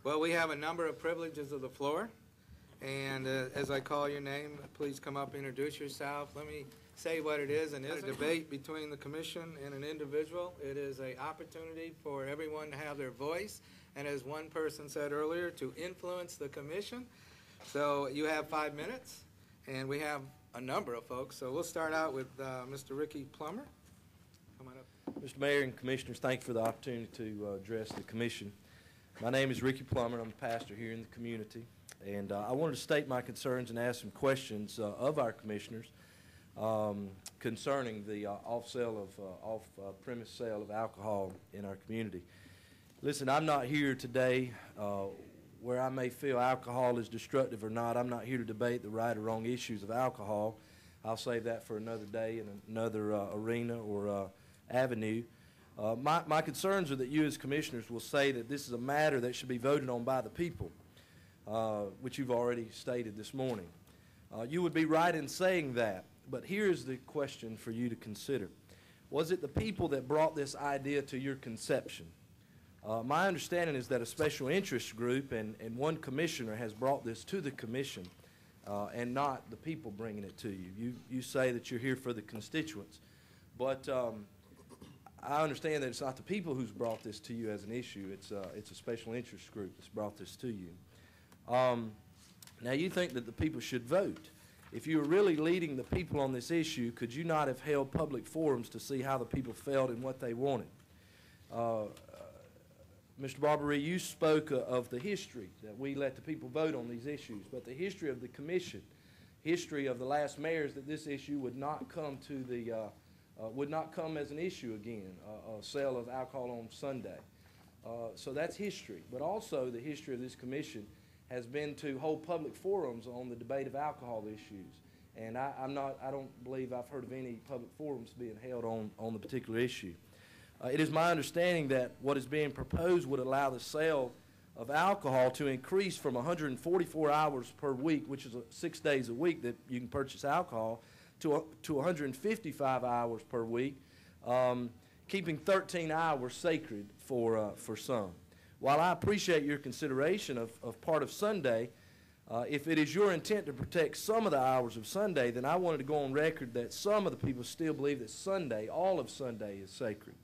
Well, we have a number of privileges of the floor, and as I call your name, please come up and introduce yourself. Let me say what it is, and it's a debate between the commission and an individual. It is an opportunity for everyone to have their voice, and as one person said earlier, to influence the commission. So you have 5 minutes, and we have a number of folks. So we'll start out with Mr. Ricky Plummer. Come on up. Mr. Mayor and Commissioners, thank you for the opportunity to address the commission. My name is Ricky Plummer. I'm a pastor here in the community, and I wanted to state my concerns and ask some questions of our commissioners concerning the off-premise sale of alcohol in our community. Listen, I'm not here today where I may feel alcohol is destructive or not. I'm not here to debate the right or wrong issues of alcohol. I'll save that for another day in another arena or avenue. My concerns are that you as commissioners will say that this is a matter that should be voted on by the people, which you've already stated this morning. You would be right in saying that, but here's the question for you to consider. Was it the people that brought this idea to your conception? My understanding is that a special interest group and one commissioner has brought this to the commission and not the people bringing it to you. You say that you're here for the constituents, but I understand that it's not the people who's brought this to you as an issue. It's a special interest group that's brought this to you. Now, you think that the people should vote. If you were really leading the people on this issue, could you not have held public forums to see how the people felt and what they wanted? Mr. Barbery, you spoke of the history, that we let the people vote on these issues, but the history of the commission, history of the last mayors, that this issue would not come to the would not come as an issue again, a sale of alcohol on Sunday. So that's history. But also the history of this commission has been to hold public forums on the debate of alcohol issues. And I don't believe I've heard of any public forums being held on the particular issue. It is my understanding that what is being proposed would allow the sale of alcohol to increase from 144 hours per week, which is 6 days a week that you can purchase alcohol, to 155 hours per week, keeping 13 hours sacred for some. While I appreciate your consideration of part of Sunday, if it is your intent to protect some of the hours of Sunday, then I wanted to go on record that some of the people still believe that Sunday, all of Sunday, is sacred.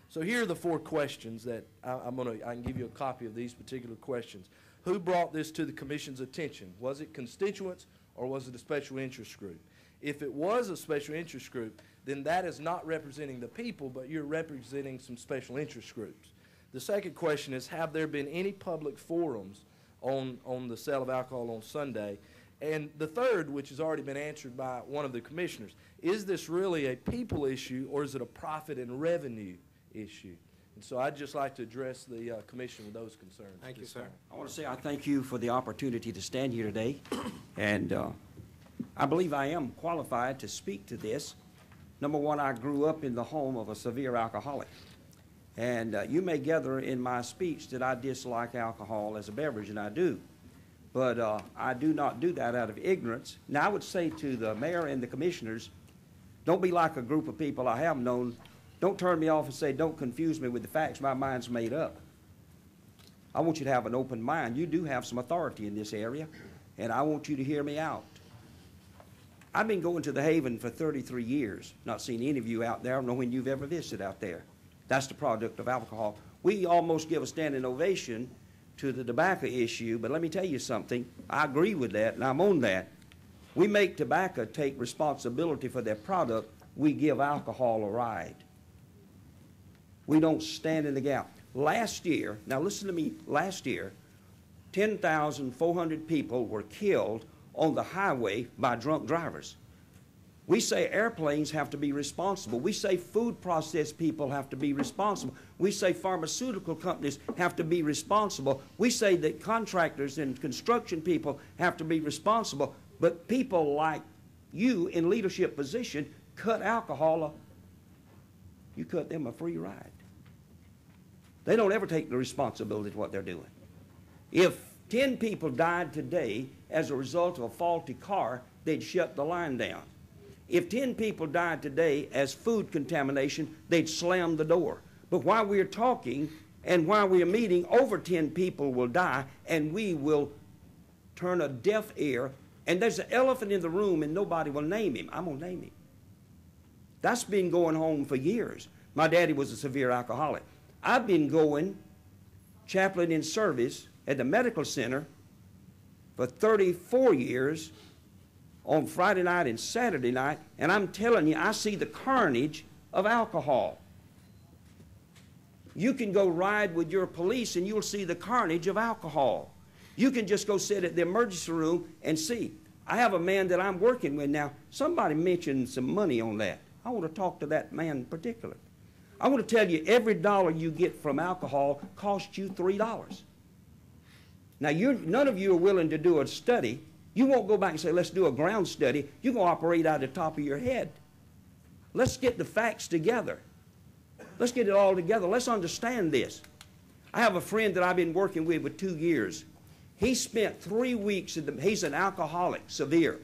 So here are the 4 questions that I can give you a copy of these particular questions. Who brought this to the commission's attention? Was it constituents or was it a special interest group? If it was a special interest group, then that is not representing the people, but you're representing some special interest groups. The second question is, have there been any public forums on the sale of alcohol on Sunday? And the third, which has already been answered by one of the commissioners, is this really a people issue or is it a profit and revenue issue? And so I'd just like to address the commission with those concerns. Thank you, sir. I want to say I thank you for the opportunity to stand here today, and I believe I am qualified to speak to this. Number one, I grew up in the home of a severe alcoholic, and you may gather in my speech that I dislike alcohol as a beverage, and I do, but I do not do that out of ignorance. Now, I would say to the mayor and the commissioners, don't be like a group of people I have known. Don't turn me off and say, don't confuse me with the facts. My mind's made up. I want you to have an open mind. You do have some authority in this area, and I want you to hear me out. I've been going to the Haven for 33 years, not seen any of you out there. I don't know when you've ever visited out there. That's the product of alcohol. We almost give a standing ovation to the tobacco issue, but let me tell you something. I agree with that, and I'm on that. We make tobacco take responsibility for their product. We give alcohol a ride. We don't stand in the gap. Last year, now listen to me, last year, 10,400 people were killed on the highway by drunk drivers. We say airplanes have to be responsible. We say food process people have to be responsible. We say pharmaceutical companies have to be responsible. We say that contractors and construction people have to be responsible. But people like you in leadership position cut alcohol, you cut them a free ride. They don't ever take the responsibility of what they're doing. If 10 people died today as a result of a faulty car, they'd shut the line down. If 10 people died today as food contamination, they'd slam the door. But while we're talking, And while we are meeting, over 10 people will die, and we will turn a deaf ear. And there's an elephant in the room, and nobody will name him. I'm going to name him. That's been going on for years. My daddy was a severe alcoholic. I've been going chaplain in service at the medical center for 34 years on Friday night and Saturday night, and I'm telling you, I see the carnage of alcohol. You can go ride with your police and you'll see the carnage of alcohol. You can just go sit at the emergency room and see. I have a man that I'm working with now. Somebody mentioned some money on that. I want to talk to that man in particular. I want to tell you, every dollar you get from alcohol costs you $3. Now, none of you are willing to do a study. You won't go back and say, let's do a ground study. You're going to operate out of the top of your head. Let's get the facts together. Let's get it all together. Let's understand this. I have a friend that I've been working with for 2 years. He spent 3 weeks, he's an alcoholic, severe.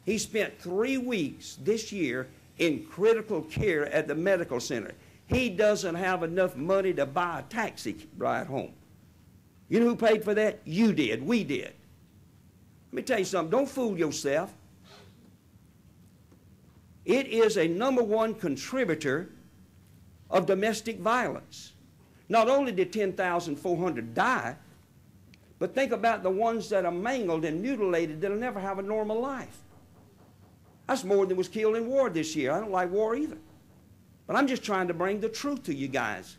He spent 3 weeks this year in critical care at the medical center. He doesn't have enough money to buy a taxi ride home. You know who paid for that? You did. We did. Let me tell you something. Don't fool yourself. It is a #1 contributor of domestic violence. Not only did 10,400 die, but think about the ones that are mangled and mutilated that'll never have a normal life. That's more than was killed in war this year. I don't like war either. But I'm just trying to bring the truth to you guys.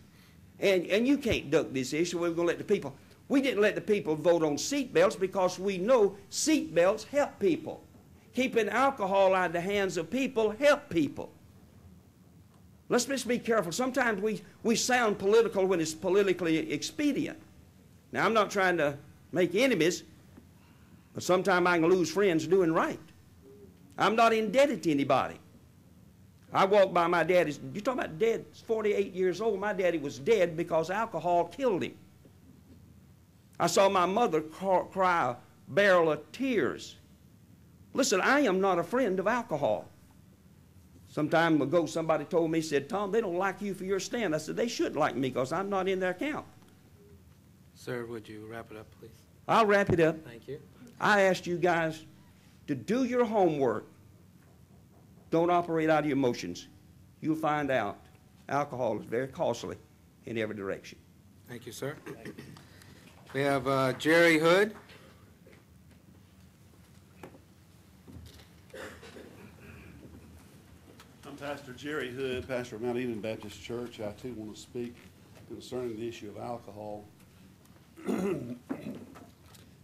And you can't duck this issue. We're going to let the people. We didn't let the people vote on seat belts because we know seat belts help people. Keeping alcohol out of the hands of people help people. Let's just be careful. Sometimes we sound political when it's politically expedient. Now, I'm not trying to make enemies, but sometimes I can lose friends doing right. I'm not indebted to anybody. I walk by my daddy's, you're talking about dead, 48 years old. My daddy was dead because alcohol killed him. I saw my mother cry a barrel of tears. Listen, I am not a friend of alcohol. Some time ago, somebody told me, said, Tom, they don't like you for your stand. I said, they should like me because I'm not in their camp. Sir, would you wrap it up, please? I'll wrap it up. Thank you. I asked you guys to do your homework. Don't operate out of your emotions. You'll find out alcohol is very costly in every direction. Thank you, sir. We have Jerry Hood. I'm Pastor Jerry Hood, pastor of Mount Eden Baptist Church. I too want to speak concerning the issue of alcohol.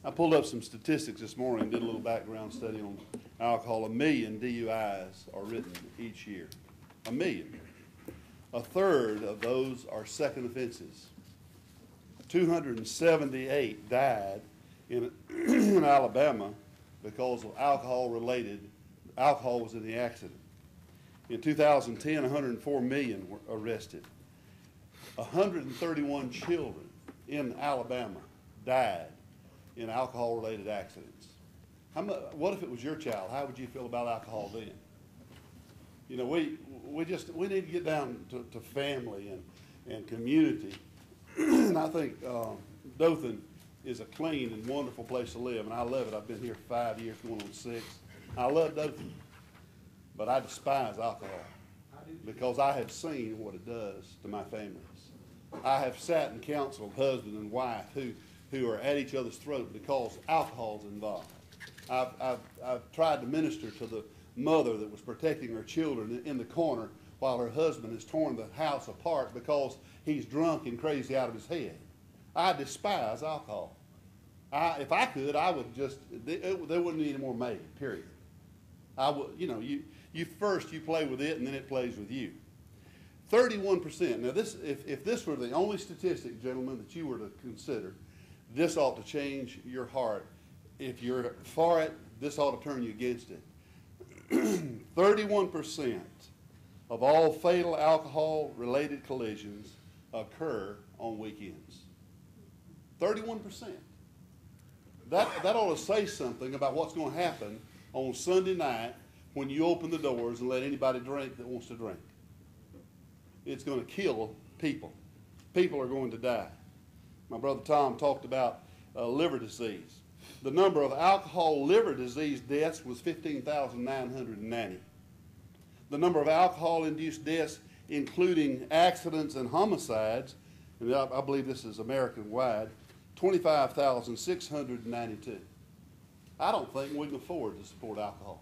I pulled up some statistics this morning, did a little background study on alcohol. 1 million DUIs are written each year. 1 million. A third of those are second offenses. 278 died in Alabama because of alcohol was in the accident. In 2010, 104 million were arrested. 131 children in Alabama died in alcohol-related accidents. What if it was your child? How would you feel about alcohol then? You know, we need to get down to family and community. And I think Dothan is a clean and wonderful place to live, and I love it. I've been here 5 years, going on 6. I love Dothan, but I despise alcohol because I have seen what it does to my families. I have sat and counseled husband and wife who are at each other's throat because alcohol's involved. I've tried to minister to the mother that was protecting her children in the corner while her husband has torn the house apart because he's drunk and crazy out of his head. I despise alcohol. If I could, I would just, there wouldn't be any more made, period. I would, you first you play with it and then it plays with you. 31%. Now this, if this were the only statistic, gentlemen, that you were to consider, this ought to change your heart. If you're for it, this ought to turn you against it. 31% of all fatal alcohol-related collisions occur on weekends. 31%. That ought to say something about what's going to happen on Sunday night when you open the doors and let anybody drink that wants to drink. It's going to kill people. people are going to die. My brother Tom talked about liver disease. The number of alcohol liver disease deaths was 15,990. The number of alcohol-induced deaths, including accidents and homicides, and I believe this is American-wide, 25,692. I don't think we can afford to support alcohol.